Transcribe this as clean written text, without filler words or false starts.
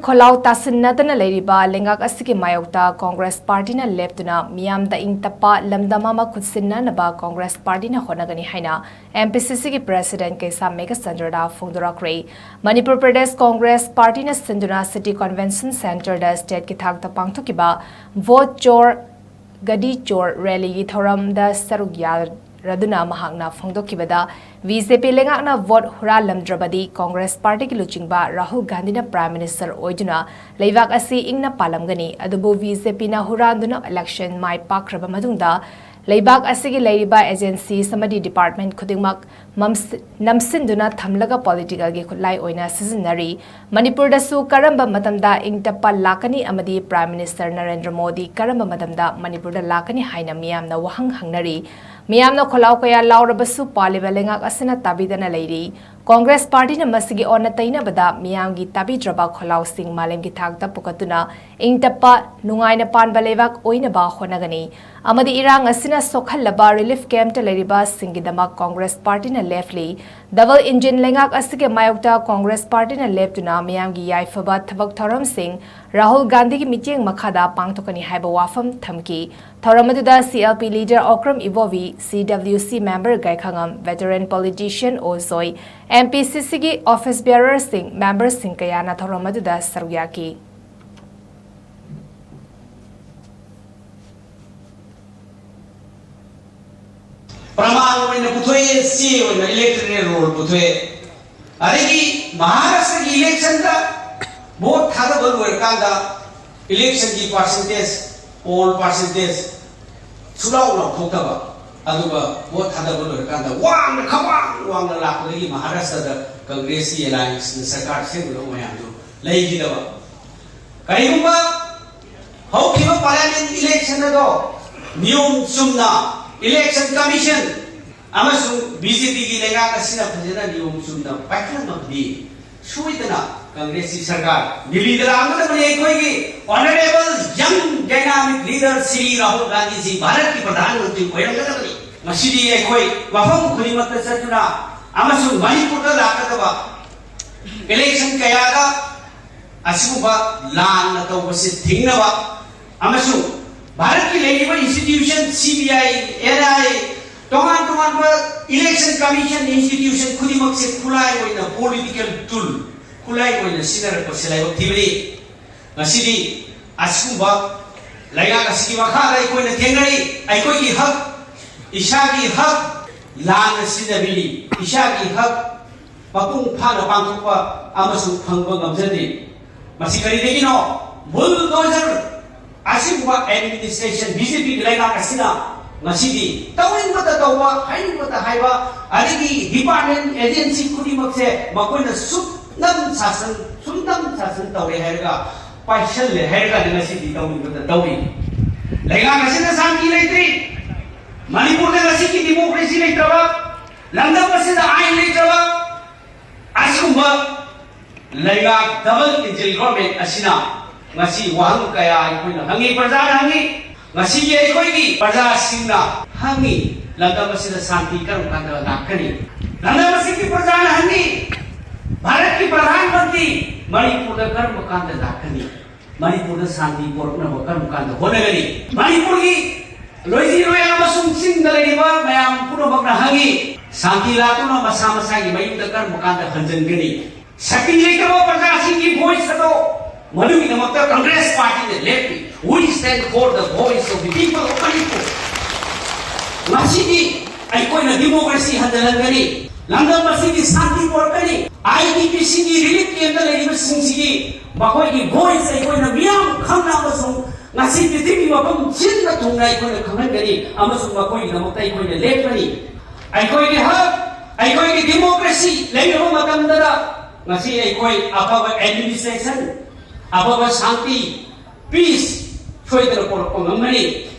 Khaolao Tasinnadana Leiriba Leingak Ashigi Mayokta Congress Party na Leptuna Meeyam da ing TAPPA LAMDAM KHUTSINNANABA Congress Party na HOTNAGANI HAINA MPCC ki President KEISHAM MEGHACHANDRA da PHONGDORAKKHRE Manipur Pradesh Congress Party na Sinduna City Convention Center da State ki thak ta pangthokiba Vote Chor Gadi Chor Rally ki thoram da sarugya Raduna Mahakna Phongdokibada VJP Leingakna vote hura lamdrabadi Congress Party ki luchingba Rahul Gandhi na Prime Minister oiduna leibak asi ingna palamgani adubu VJP na huranduna election mai pakraba madungda leibak asigi Leiriba agency samadi department khudingmak namsinduna thamlaga political gi khutlai oina sizinari Manipur da su karamba matamda ingtappa lakani amadi Prime Minister Narendra Modi karamba matamda Manipur da lakani haina miyamna wahang hangnari Meeyamna Khaolao kaya laurabasu Leiriba Leingak asina tabidana leiri Congress Party na masigi onna tainabada Meeyamgi tabidraba Khaolao sing malemgi thakta pukatuna ingtappa nungaina panba leibak oinaba honagani amadi irang asina sokhallaba relief camp ta Leiriba singidama Congress Party na leftly double engine Leingak Ashigi Mayokta Congress Party na Leptuna Meeyamgi yaifaba thabak thoram sing Rahul Gandhi ki miting makhada pangthokani haiba wafam thamki thoramadуда CLP leader Okram Ivovi CWC member Gaikhangam veteran politician Ozoi MPCC ki office bearer sing member sing kayana thoramadudha sarugyaki Praman when the Putoy see when the electoral roll Putoy Arigi Maharashtra election both Hadabal were Kanda election percentage all percentage Sulaw Putaba Aduba both Hadabal were Kanda one Kawan one the Lapoli Maharashtra Congress Alliance the Sakar Singlo Mayandu Leigidaba Kayumba how came a parliament election ago New Sumna Election Commission Amasung BJP ki Leingak asina phajana niyom sumna paikhan mabdi suitana Congress sarkar nilidala amada bani ekoi ki honorable young dynamic leader Sri Rahul Gandhi ji Bharat ki pradhan mantri oirangada bani masidi ekoi wafam khurimatta satuna amasung Manipur da lakadaba election kayada asiguba lan na tawbase thingnaba amasung Bharat ki Leiriba institution CBI NI Tongan election commission institution खुदिमक से खुलाई होइना political tool खुलाई होइना Sinner को सिलाई होतिबि ngasidi askuba Leingak Ashigi makhada ikoina thengari aikogi hak ishagi hak lana sinabili ishagi hak mapung phana pangthokpa amasung phangba ngamjadi masi kari degino bulldozer Asikuba administration BJP Leingak asina ngasidi tawin mata tawa hain mata haiba adigi department agency khudimak se makoina sumdam sasan tawre hairga paisal le hairga ngasidi tawin mata tawi Leingak asina santi leitri Manipur da ngasidi democracy leitaba LAMDAM asina ain leitaba asikuba Leingak double engine government asina ngasi wahang kaya ikoina hangi praja hangi ngasi ye ikoigi praja singna hangi LAMDAM asina santi karu kanda lakkani LAMDAM asiki praja hangi Bharat ki pradhan mantri Manipur da karu kanda lakkani Manipur da santi porna karu kanda honagani Manipur ki loiji roya amasung sing da Leiriba mayam puno bakna hangi santi latuna masa masa gi mayum da karu kanda hanjangani sakti lekabo praja singi voice ato Madhuki namakta Congress Party the left we stand for the voice of the people of Manipur. Masidi aikoina democracy handalangani LAMDAM masidi santi porkani IPCC ki relief camp da Leiriba singsi bakoi ki voice aikoina miyam khangna amasung ngasi prithibi mapam chinna thungna aikoina khangangani amasung bakoi ki namakta aikoina lepani aikoi ki hak aikoi ki democracy Leiriba matamda ngasi aikoi apa administration Ababa Shanti, peace, choy the report of Mani,